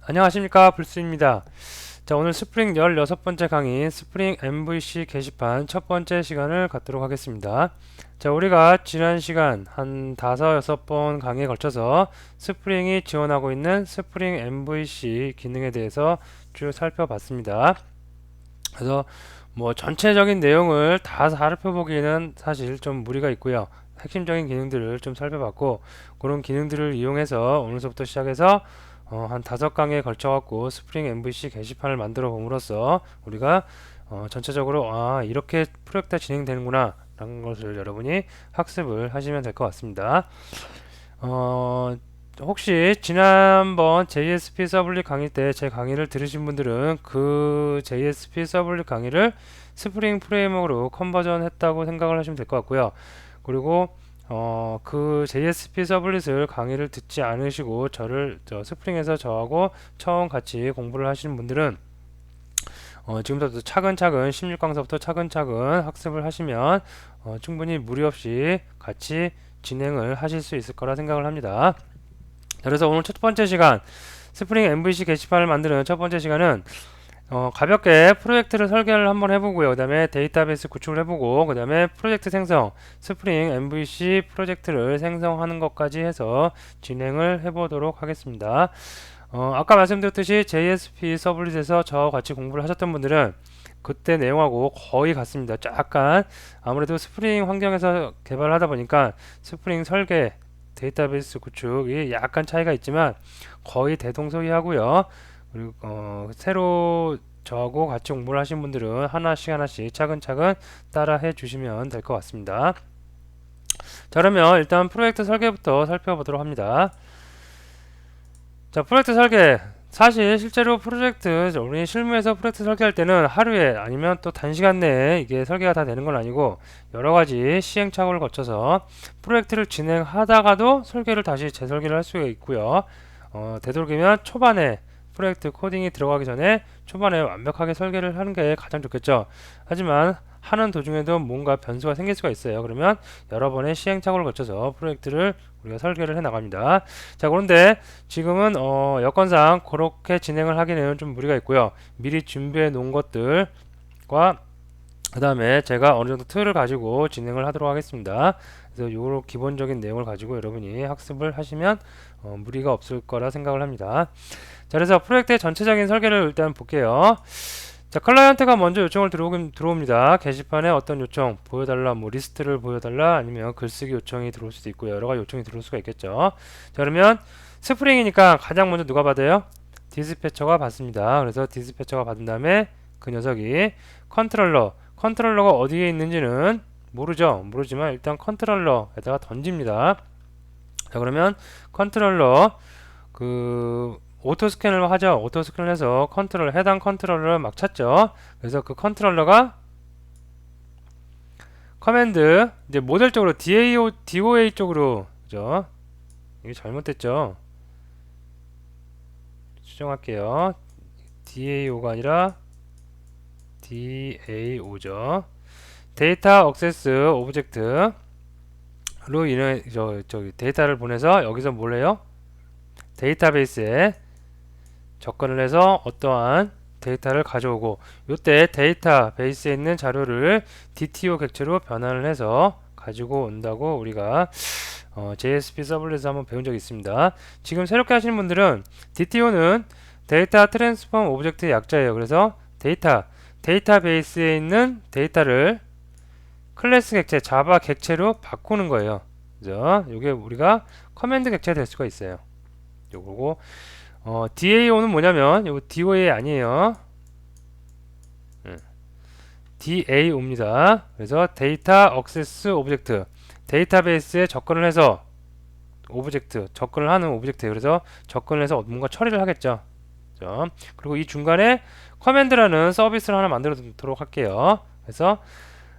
안녕하십니까, 불스입니다. 자, 오늘 스프링 16번째 강의 스프링 MVC 게시판 첫 번째 시간을 갖도록 하겠습니다. 자, 우리가 지난 시간 한 5-6번 강의에 걸쳐서 스프링이 지원하고 있는 스프링 MVC 기능에 대해서 쭉 살펴봤습니다. 그래서 뭐 전체적인 내용을 다 살펴보기에는 사실 좀 무리가 있고요. 핵심적인 기능들을 좀 살펴봤고, 그런 기능들을 이용해서 오늘서부터 시작해서 한 5강에 걸쳐갖고 스프링 MVC 게시판을 만들어 봄으로써 우리가 전체적으로 이렇게 프로젝트가 진행되는구나 라는 것을 여러분이 학습을 하시면 될 것 같습니다. 혹시 지난번 JSP 서블릿 강의 때 제 강의를 들으신 분들은 그 JSP 서블릿 강의를 스프링 프레임워크로 컨버전 했다고 생각을 하시면 될 것 같고요. 그리고 그 JSP 서블릿을 강의를 듣지 않으시고 스프링에서 저하고 처음 같이 공부를 하시는 분들은 지금부터 차근차근 16강서부터 차근차근 학습을 하시면 충분히 무리 없이 같이 진행을 하실 수 있을 거라 생각을 합니다. 그래서 오늘 첫 번째 시간 스프링 MVC 게시판을 만드는 첫 번째 시간은 가볍게 프로젝트를 설계를 한번 해보고요. 그 다음에 데이터베이스 구축을 해보고, 그 다음에 프로젝트 생성, 스프링 MVC 프로젝트를 생성하는 것까지 해서 진행을 해보도록 하겠습니다. 아까 말씀드렸듯이 JSP 서블릿에서 저와 같이 공부를 하셨던 분들은 그때 내용하고 거의 같습니다. 약간 아무래도 스프링 환경에서 개발을 하다 보니까 스프링 설계, 데이터베이스 구축이 약간 차이가 있지만 거의 대동소이하고요. 그리고 새로 저하고 같이 공부를 하신 분들은 하나씩 차근차근 따라해 주시면 될 것 같습니다. 자, 그러면 일단 프로젝트 설계부터 살펴보도록 합니다. 자, 프로젝트 설계. 사실 실제로 우리 실무에서 프로젝트 설계할 때는 하루에 아니면 또 단시간 내에 이게 설계가 다 되는 건 아니고 여러 가지 시행착오를 거쳐서 프로젝트를 진행하다가도 설계를 다시 재설계를 할 수가 있고요. 되도록이면 초반에 프로젝트 코딩이 들어가기 전에 초반에 완벽하게 설계를 하는 게 가장 좋겠죠. 하지만 하는 도중에도 뭔가 변수가 생길 수가 있어요. 그러면 여러 번의 시행착오를 거쳐서 프로젝트를 우리가 설계를 해 나갑니다. 자, 그런데 지금은 여건상 그렇게 진행을 하기에는 좀 무리가 있고요. 미리 준비해 놓은 것들과 그 다음에 제가 어느 정도 틀을 가지고 진행을 하도록 하겠습니다. 그래서 요 기본적인 내용을 가지고 여러분이 학습을 하시면 무리가 없을 거라 생각을 합니다. 자, 그래서 프로젝트의 전체적인 설계를 일단 볼게요. 자, 클라이언트가 먼저 요청을 들어옵니다. 게시판에 어떤 요청 보여달라, 뭐 리스트를 보여달라, 아니면 글쓰기 요청이 들어올 수도 있고 여러 가지 요청이 들어올 수가 있겠죠. 자, 그러면 스프링이니까 가장 먼저 누가 받아요? 디스패처가 받습니다. 그래서 디스패처가 받은 다음에 그 녀석이 컨트롤러가 어디에 있는지는 모르지만 일단 컨트롤러에다가 던집니다. 자, 그러면 컨트롤러 오토 스캔을 하죠. 오토 스캔을 해서 해당 컨트롤러를 막 찾죠. 그래서 그 컨트롤러가 커맨드 이제 모델적으로 DOA 쪽으로, 그죠? 이게 잘못됐죠. 수정할게요. DAO가 아니라 DAO죠. 데이터 억세스 오브젝트로 인해 데이터를 보내서 여기서 뭘 해요? 데이터베이스에 접근을 해서 어떠한 데이터를 가져오고, 이때 데이터베이스에 있는 자료를 DTO 객체로 변환을 해서 가지고 온다고 우리가 JSP 서블릿에서 한번 배운 적이 있습니다. 지금 새롭게 하시는 분들은 DTO는 데이터 트랜스폼 오브젝트의 약자예요. 그래서 데이터베이스에 있는 데이터를 클래스 객체, 자바 객체로 바꾸는 거예요. 그죠? 이게 우리가 커맨드 객체가 될 수가 있어요. 요거고, DAO는 뭐냐면 이거 DOA 아니에요. DAO입니다. 그래서 데이터 억세스 오브젝트, 데이터베이스에 접근을 해서 접근을 하는 오브젝트. 그래서 접근을 해서 뭔가 처리를 하겠죠. 그죠? 그리고 이 중간에 커맨드라는 서비스를 하나 만들어 두도록 할게요. 그래서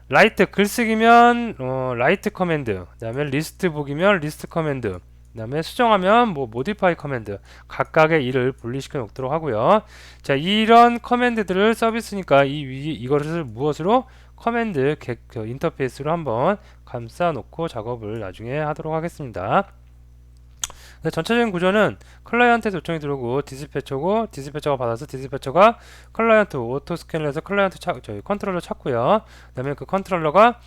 라이트 글쓰기면 라이트 커맨드, 그 다음에 리스트 보기면 리스트 커맨드, 그 다음에 수정하면 뭐 모디파이 커맨드, 각각의 일을 분리시켜 놓도록 하고요. 자, 이런 커맨드들을 서비스니까 이것을 무엇으로 커맨드 인터페이스로 한번 감싸 놓고 작업을 나중에 하도록 하겠습니다. 근데 전체적인 구조는 클라이언트에서 요청이 들어오고 디스패처고 디스패처가 받아서 디스패처가 클라이언트 오토 스캔을 해서 클라이언트 저희 컨트롤러 찾고요. 그다음에 그 컨트롤러가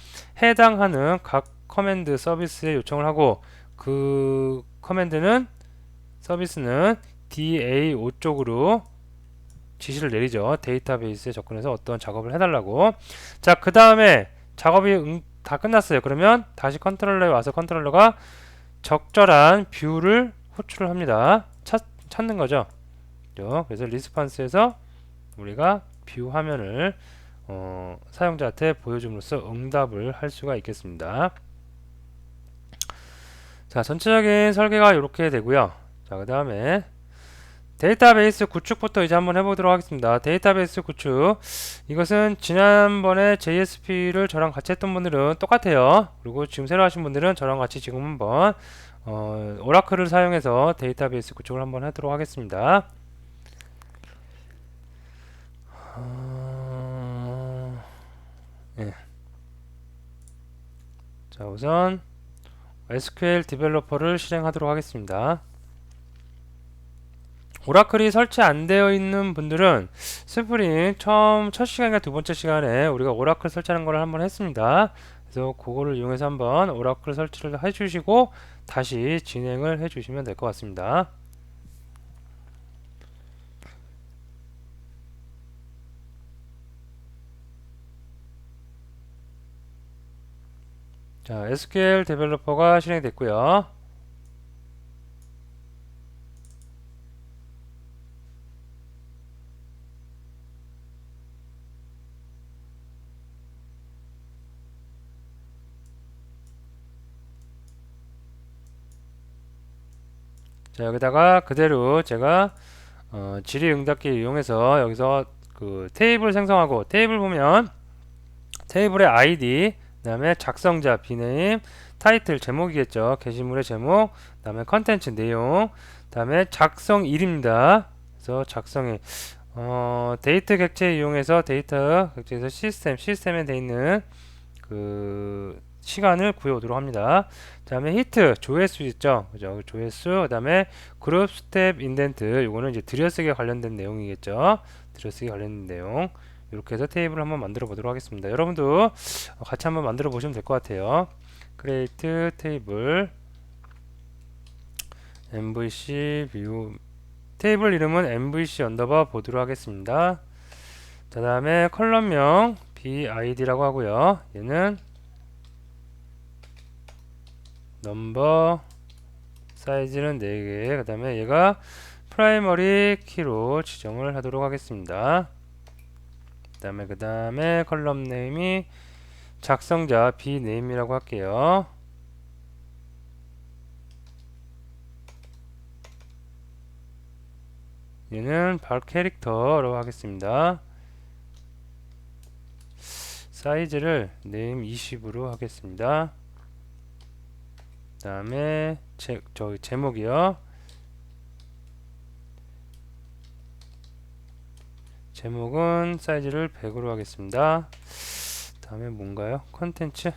해당하는 각 커맨드 서비스에 요청을 하고 그 커맨드는 서비스는 DAO 쪽으로 지시를 내리죠. 데이터베이스에 접근해서 어떤 작업을 해달라고. 자, 그 다음에 작업이 다 끝났어요. 그러면 다시 컨트롤러에 와서 컨트롤러가 적절한 뷰를 호출을 합니다. 찾는 거죠. 그래서 리스판스에서 우리가 뷰 화면을 사용자한테 보여줌으로써 응답을 할 수가 있겠습니다. 자, 전체적인 설계가 이렇게 되고요. 자, 그 다음에 데이터베이스 구축부터 이제 한번 해보도록 하겠습니다. 데이터베이스 구축, 이것은 지난번에 JSP를 저랑 같이 했던 분들은 똑같아요. 그리고 지금 새로 하신 분들은 저랑 같이 지금 한번 오라클을 사용해서 데이터베이스 구축을 한번 하도록 하겠습니다. 예. 자, 우선 SQL 디벨로퍼를 실행하도록 하겠습니다. 오라클이 설치 안 되어 있는 분들은 스프링 첫 시간과 두 번째 시간에 우리가 오라클 설치하는 걸 한번 했습니다. 그래서 그거를 이용해서 한번 오라클 설치를 해주시고 다시 진행을 해주시면 될 것 같습니다. 자, SQL 데벨로퍼가 실행됐고요. 자, 여기다가 그대로 제가 질의응답기를 이용해서 여기서 그 테이블 생성하고, 테이블 보면 테이블의 ID, 그 다음에 작성자 비네임, 타이틀 제목이겠죠. 게시물의 제목, 그 다음에 컨텐츠 내용, 그 다음에 작성일입니다. 그래서 작성일, 데이터 객체 이용해서 데이터 객체에서 시스템에 돼 있는 그 시간을 구해오도록 합니다. 그 다음에 히트, 조회수 있죠. 그죠? 조회수, 그 다음에 그룹 스텝 인덴트, 요거는 이제 들여쓰기에 관련된 내용이겠죠. 들여쓰기 관련된 내용. 이렇게 해서 테이블을 한번 만들어 보도록 하겠습니다. 여러분도 같이 한번 만들어 보시면 될 것 같아요. create 테이블 MVC view, 테이블 이름은 MVC 언더바 보드로 하겠습니다. 그 다음에 컬럼명 BID라고 하고요. 얘는 넘버, 사이즈는 4개, 그 다음에 얘가 프라이머리 키로 지정을 하도록 하겠습니다. 그 다음에 컬럼 네임이 작성자 bname이라고 할게요. 얘는 발 캐릭터로 하겠습니다. 사이즈를 name 20으로 하겠습니다. 그 다음에 저기 제목이요. 제목은 사이즈를 100으로 하겠습니다. 다음에 뭔가요? 컨텐츠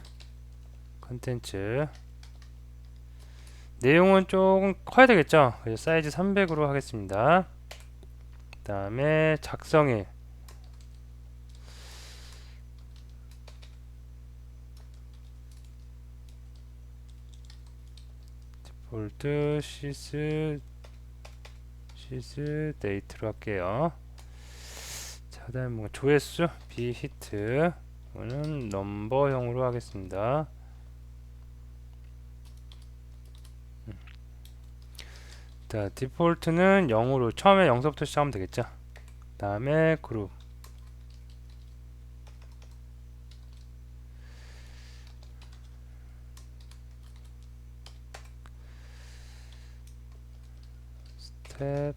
내용은 조금 커야 되겠죠. 그래서 사이즈 300으로 하겠습니다. 그 다음에 작성일, 디폴트 시스 데이트로 할게요. 자, 그다음에 뭐 조회수 비히트, 이거는 넘버형으로 하겠습니다. 자, 디폴트는 0으로, 처음에 0서부터 시작하면 되겠죠. 그 다음에 그룹, 스텝,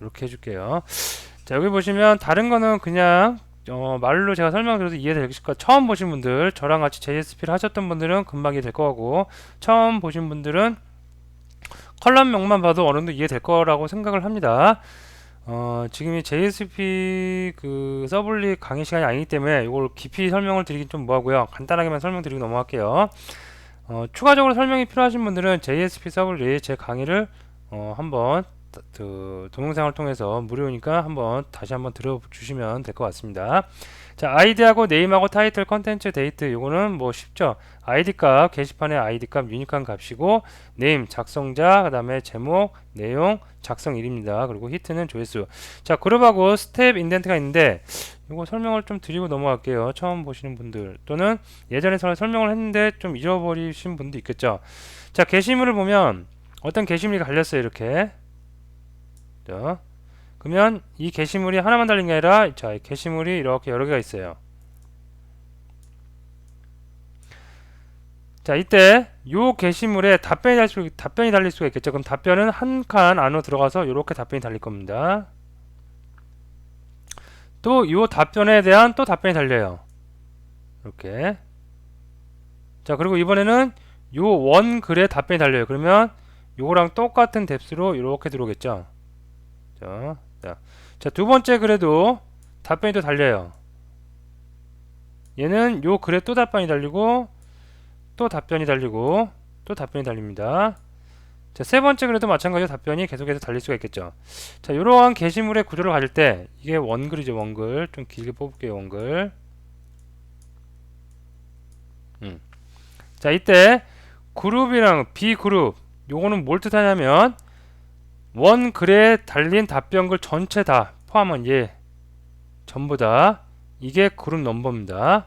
이렇게 해줄게요. 자, 여기 보시면 다른 거는 그냥 말로 제가 설명드려도 이해되실 거예요. 처음 보신 분들, 저랑 같이 JSP를 하셨던 분들은 금방 이해될 거고, 처음 보신 분들은 컬럼명만 봐도 어느 정도 이해될 거라고 생각을 합니다. 지금 이 JSP 그 서블리 강의 시간이 아니기 때문에 이걸 깊이 설명을 드리긴 좀 뭐하고요. 간단하게만 설명드리고 넘어갈게요. 추가적으로 설명이 필요하신 분들은 JSP 서블리 제 강의를 한번 그 동영상을 통해서 무료니까 다시 한번 들어주시면 될 것 같습니다. 자, 아이디하고 네임하고 타이틀, 컨텐츠, 데이트 요거는 뭐 쉽죠. 아이디 값, 게시판의 아이디 값, 유니크한 값이고, 네임, 작성자, 그 다음에 제목, 내용, 작성일입니다. 그리고 히트는 조회수. 자, 그룹하고 스텝 인덴트가 있는데 이거 설명을 좀 드리고 넘어갈게요. 처음 보시는 분들 또는 예전에 설명을 했는데 좀 잊어버리신 분도 있겠죠. 자, 게시물을 보면 어떤 게시물이 갈렸어요. 이렇게. 자, 그러면 이 게시물이 하나만 달린 게 아니라 자, 게시물이 이렇게 여러 개가 있어요. 자, 이때 요 게시물에 답변이 달릴 수가 있겠죠. 그럼 답변은 한 칸 안으로 들어가서 이렇게 답변이 달릴 겁니다. 또 요 답변에 대한 또 답변이 달려요. 이렇게. 자, 그리고 이번에는 요 원 글에 답변이 달려요. 그러면 요거랑 똑같은 뎁스로 이렇게 들어오겠죠. 자, 두 번째 글에도 답변이 또 달려요. 얘는 요 글에 또 답변이 달리고 또 답변이 달리고 또 답변이 달립니다. 자, 세 번째 글에도 마찬가지로 답변이 계속해서 달릴 수가 있겠죠. 자, 이러한 게시물의 구조를 가질 때 이게 원글이죠. 원글 좀 길게 뽑을게요. 원글. 자, 이때 그룹이랑 비그룹 요거는 뭘 뜻하냐면 원 글에 달린 답변글 전체 다 포함한 얘 전부 다 이게 그룹 넘버입니다.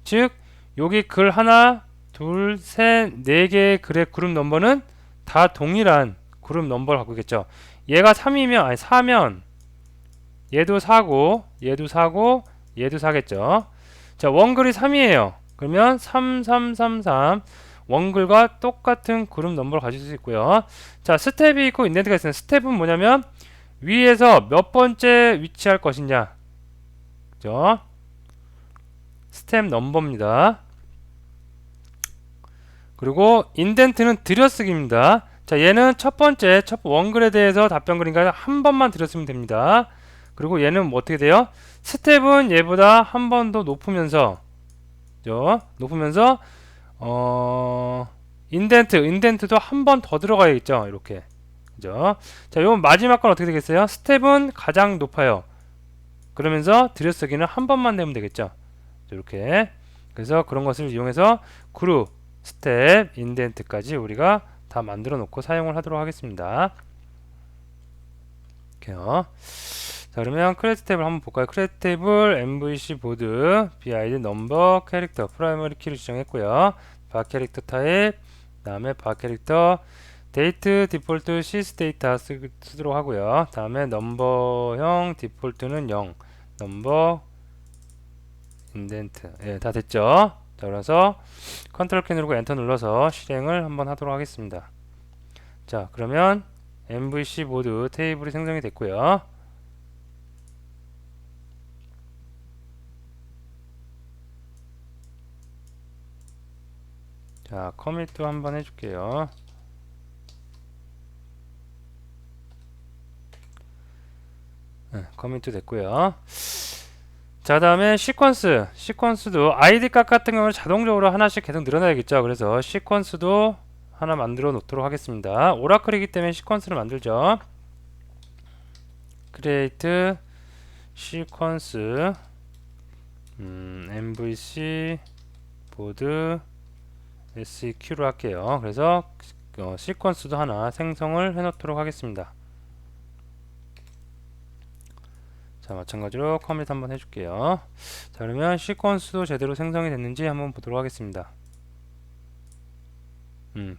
즉 여기 글 하나 둘 셋 네 개의 글의 그룹 넘버는 다 동일한 그룹 넘버를 갖고 있겠죠. 얘가 3이면 아니 4면 얘도 4고 얘도 4고 얘도 4겠죠. 자, 원글이 3이에요. 그러면 3 3 3 3 원글과 똑같은 그룹 넘버를 가질 수 있고요. 자, 스텝이 있고 인덴트가 있어요. 스텝은 뭐냐면 위에서 몇 번째 위치할 것이냐, 그죠? 스텝 넘버입니다. 그리고 인덴트는 들여쓰기입니다. 자, 얘는 첫 번째 원글에 대해서 답변글인가 한 번만 들였으면 됩니다. 그리고 얘는 뭐 어떻게 돼요? 스텝은 얘보다 한 번 더 높으면서, 그죠? 높으면서 인덴트도 한 번 더 들어가야겠죠. 이렇게. 그죠? 자, 요 마지막 건 어떻게 되겠어요? 스텝은 가장 높아요. 그러면서 들여쓰기는 한 번만 내면 되겠죠. 이렇게. 그래서 그런 것을 이용해서 그룹, 스텝, 인덴트까지 우리가 다 만들어 놓고 사용을 하도록 하겠습니다. 이렇게요. 자, 그러면 크레딧 탭을 한번 볼까요? 크레딧 탭을 MVC 보드, BID 넘버, 캐릭터, 프라이머리 키를 지정했고요. 바 캐릭터 타입, 다음에 바 캐릭터, 데이트, 디폴트, 시스데이터 쓰도록 하고요. 다음에 넘버형 디폴트는 0, 넘버, 인덴트. 예, 다 됐죠? 자, 그래서 컨트롤 키 누르고 엔터 눌러서 실행을 한번 하도록 하겠습니다. 자, 그러면 MVC 보드 테이블이 생성이 됐고요. 자, 커밋도 한번 해줄게요. 네, 커밋도 됐고요. 자, 다음에 시퀀스도 아이디 값 같은 경우는 자동적으로 하나씩 계속 늘어나야겠죠. 그래서 시퀀스도 하나 만들어 놓도록 하겠습니다. 오라클이기 때문에 시퀀스를 만들죠. create 시퀀스 MVC 보드 SEQ로 할게요. 그래서 시퀀스도 하나 생성을 해 놓도록 하겠습니다. 자, 마찬가지로 커밋 한번 해줄게요. 자, 그러면 시퀀스도 제대로 생성이 됐는지 한번 보도록 하겠습니다.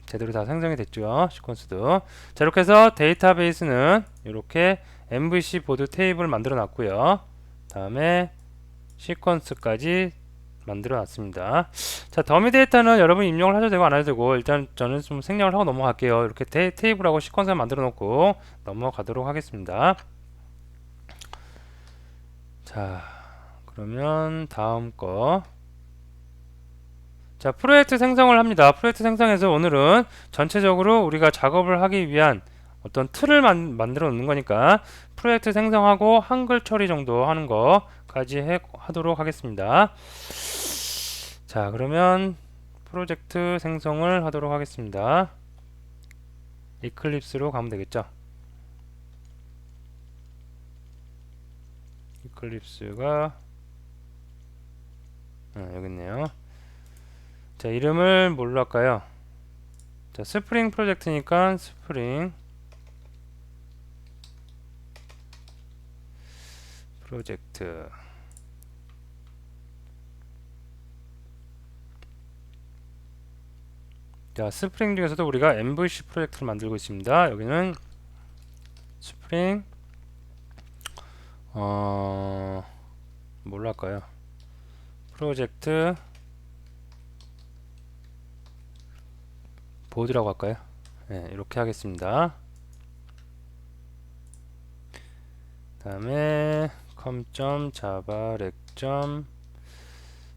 제대로 다 생성이 됐죠. 시퀀스도. 자, 이렇게 해서 데이터베이스는 이렇게 MVC 보드 테이블 만들어 놨고요. 다음에 시퀀스까지 만들어 놨습니다. 자, 더미 데이터는 여러분 입력을 하셔도 되고 안 해도 되고 일단 저는 좀 생략을 하고 넘어갈게요. 이렇게 테이블하고 시퀀스를 만들어 놓고 넘어가도록 하겠습니다. 자, 그러면 다음 거. 자, 프로젝트 생성을 합니다. 프로젝트 생성해서 오늘은 전체적으로 우리가 작업을 하기 위한 어떤 틀을 만들어 놓는 거니까 프로젝트 생성하고 한글 처리 정도 하는 거까지 하도록 하겠습니다. 자, 그러면 프로젝트 생성을 하도록 하겠습니다. 이클립스로 가면 되겠죠. 이클립스가 여기 있네요. 자, 이름을 뭘로 할까요? 자, 스프링 프로젝트니까 스프링 프로젝트. 자, 스프링 중에서도 우리가 MVC 프로젝트를 만들고 있습니다. 여기는 스프링 뭘로 할까요? 프로젝트 보드라고 할까요? 네, 이렇게 하겠습니다. 다음에 com.java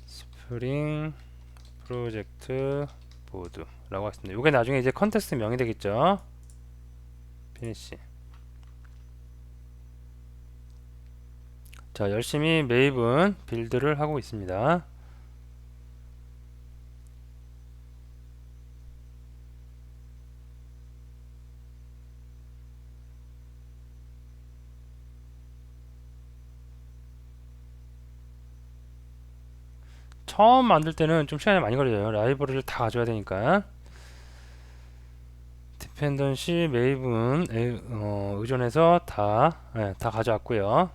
spring 프로젝트 보드라고 하겠습니다. 이게 나중에 이제 컨텍스트 명이 되겠죠. 피니시. 자, 열심히 메이븐 빌드를 하고 있습니다. 처음 만들 때는 좀 시간이 많이 걸려요. 라이브러리를 다 가져야 되니까. 디펜던시 메이븐 의존해서 다 가져왔고요.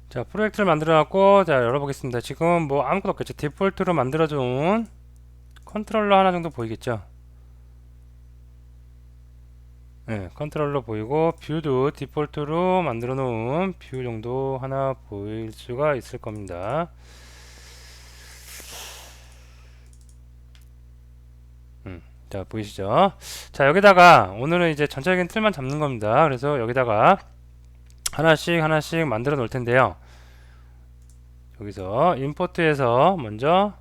자, 프로젝트를 만들어 놨고, 자, 열어보겠습니다. 지금 뭐 아무것도 없겠죠. 디폴트로 만들어둔 컨트롤러 하나 정도 보이겠죠. 네, 컨트롤러 보이고, 뷰도 디폴트로 만들어 놓은 뷰 정도 하나 보일 수가 있을 겁니다. 자, 보이시죠? 자, 여기다가 오늘은 이제 전체적인 틀만 잡는 겁니다. 그래서 여기다가 하나씩 만들어 놓을 텐데요. 여기서 임포트에서 먼저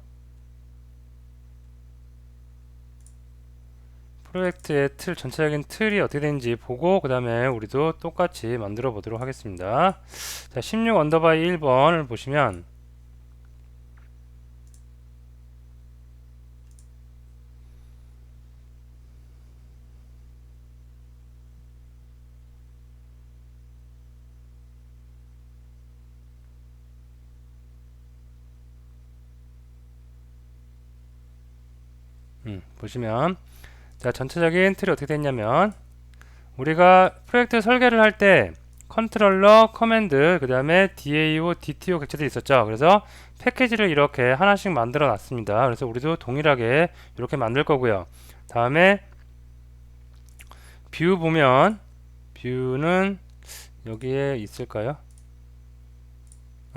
프로젝트의 틀, 전체적인 틀이 어떻게 되는지 보고 그 다음에 우리도 똑같이 만들어 보도록 하겠습니다. 자, 16 언더바이 1번을 보시면 보시면 자, 전체적인 틀이 어떻게 됐냐면 우리가 프로젝트 설계를 할 때 컨트롤러, 커맨드, 그 다음에 DAO, DTO 객체들이 있었죠. 그래서 패키지를 이렇게 하나씩 만들어 놨습니다. 그래서 우리도 동일하게 이렇게 만들 거고요. 다음에 뷰 보면 뷰는 여기에 있을까요?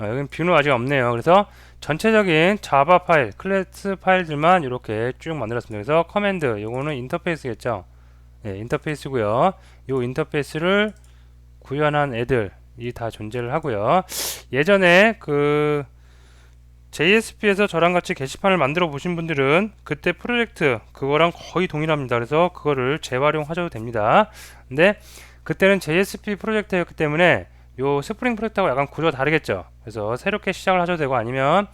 여긴 뷰는 아직 없네요. 그래서 전체적인 자바 파일, 클래스 파일들만 이렇게 쭉 만들었습니다. 그래서 커맨드, 요거는 인터페이스겠죠. 네, 인터페이스고요. 요 인터페이스를 구현한 애들이 다 존재를 하고요. 예전에 그 JSP에서 저랑 같이 게시판을 만들어 보신 분들은 그때 프로젝트 그거랑 거의 동일합니다. 그래서 그거를 재활용하셔도 됩니다. 근데 그때는 JSP 프로젝트였기 때문에 요 스프링 프로젝트하고 약간 구조가 다르겠죠. 그래서 새롭게 시작을 하셔도 되고 아니면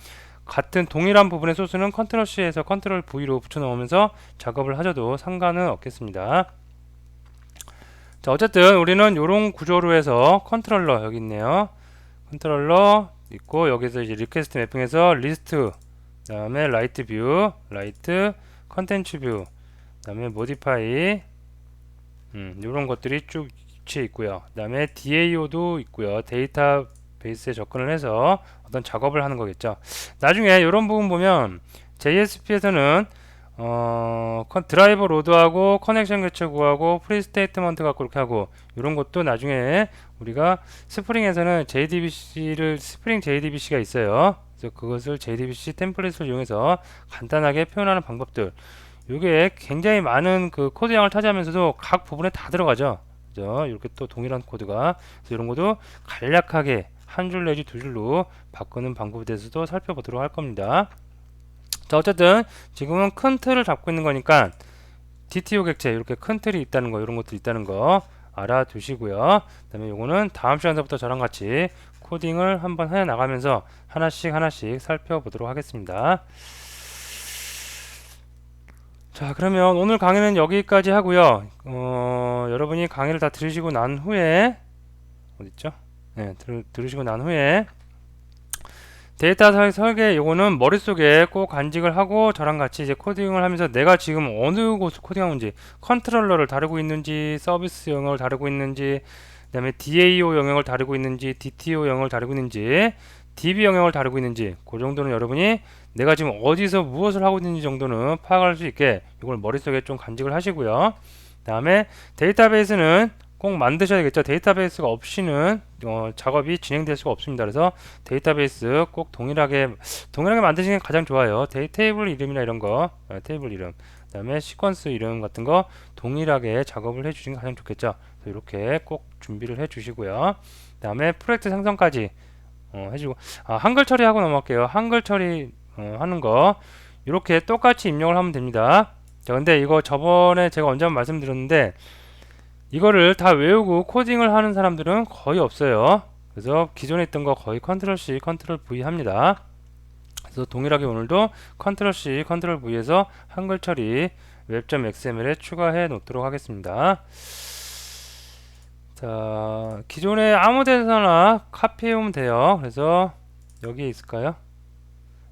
같은 동일한 부분의 소스는 컨트롤 C에서 컨트롤 V로 붙여 넣으면서 작업을 하셔도 상관은 없겠습니다. 자, 어쨌든 우리는 요런 구조로 해서 컨트롤러 여기 있네요. 컨트롤러 있고 여기서 이제 리퀘스트 매핑해서 리스트, 그다음에 라이트 뷰, 라이트 컨텐츠 뷰, 그다음에 모디파이 요런 것들이 쭉 위치해 있고요. 그다음에 DAO도 있고요. 데이터베이스에 접근을 해서 어떤 작업을 하는 거겠죠. 나중에 이런 부분 보면 JSP에서는 드라이버 로드하고 커넥션 개체 구하고 프리 스테이트먼트 갖고 이렇게 하고 이런 것도 나중에 우리가 스프링에서는 스프링 JDBC가 있어요. 그래서 그것을 JDBC 템플릿을 이용해서 간단하게 표현하는 방법들, 이게 굉장히 많은 그 코드 양을 차지하면서도 각 부분에 다 들어가죠. 그죠? 이렇게 또 동일한 코드가, 그래서 이런 것도 간략하게 한 줄 내지 두 줄로 바꾸는 방법에 대해서도 살펴보도록 할 겁니다. 자, 어쨌든 지금은 큰 틀을 잡고 있는 거니까 DTO 객체 이렇게 큰 틀이 있다는 거, 이런 것도 있다는 거 알아두시고요. 그다음에 요거는 다음 시간서부터 저랑 같이 코딩을 한번 해 나가면서 하나씩 하나씩 살펴보도록 하겠습니다. 자, 그러면 오늘 강의는 여기까지 하고요. 여러분이 강의를 다 들으시고 난 후에 어딨죠? 네, 들으시고 난 후에 데이터 설계 요거는 머릿속에 꼭 간직을 하고 저랑 같이 이제 코딩을 하면서 내가 지금 어느 곳을 코딩하고 있는지, 컨트롤러를 다루고 있는지, 서비스 영역을 다루고 있는지, 그 다음에 DAO 영역을 다루고 있는지, DTO 영역을 다루고 있는지, DB 영역을 다루고 있는지, 그 정도는 여러분이 내가 지금 어디서 무엇을 하고 있는지 정도는 파악할 수 있게 이걸 머릿속에 좀 간직을 하시고요. 그 다음에 데이터베이스는 꼭 만드셔야겠죠. 데이터베이스가 없이는 작업이 진행될 수가 없습니다. 그래서 데이터베이스 꼭 동일하게 만드시는 게 가장 좋아요. 테이블 이름이나 이런 거, 테이블 이름, 그 다음에 시퀀스 이름 같은 거 동일하게 작업을 해주시는 게 가장 좋겠죠. 그래서 이렇게 꼭 준비를 해주시고요. 그 다음에 프로젝트 생성까지 해주고, 한글 처리하고 넘어갈게요. 한글 처리 하는 거 이렇게 똑같이 입력을 하면 됩니다. 자, 근데 이거 저번에 제가 언제 한번 말씀드렸는데 이거를 다 외우고 코딩을 하는 사람들은 거의 없어요. 그래서 기존에 있던 거 거의 컨트롤 C, 컨트롤 V 합니다. 그래서 동일하게 오늘도 컨트롤 C, 컨트롤 V에서 한글 처리 웹.xml에 추가해 놓도록 하겠습니다. 자, 기존에 아무 데서나 카피해 오면 돼요. 그래서 여기에 있을까요?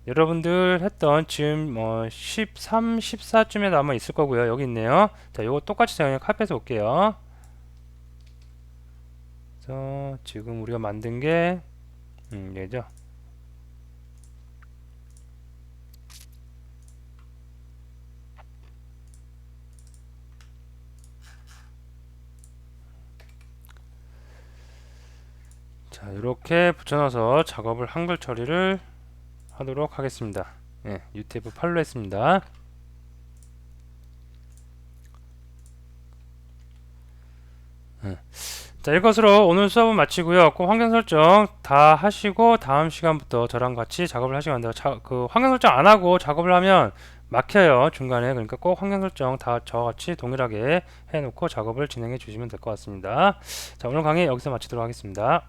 여러분들 했던 지금 13, 14쯤에 아마 있을 거고요. 여기 있네요. 자, 요거 똑같이 제가 그냥 카피해서 올게요. 지금 우리가 만든 게 얘죠. 자, 이렇게 붙여넣어서 작업을 한글 처리를 하도록 하겠습니다. 예, UTF-8로 했습니다. 자, 이것으로 오늘 수업은 마치고요. 꼭 환경 설정 다 하시고 다음 시간부터 저랑 같이 작업을 하시면 안 돼요. 그 환경 설정 안 하고 작업을 하면 막혀요, 중간에. 그러니까 꼭 환경 설정 다 저와 같이 동일하게 해놓고 작업을 진행해 주시면 될 것 같습니다. 자, 오늘 강의 여기서 마치도록 하겠습니다.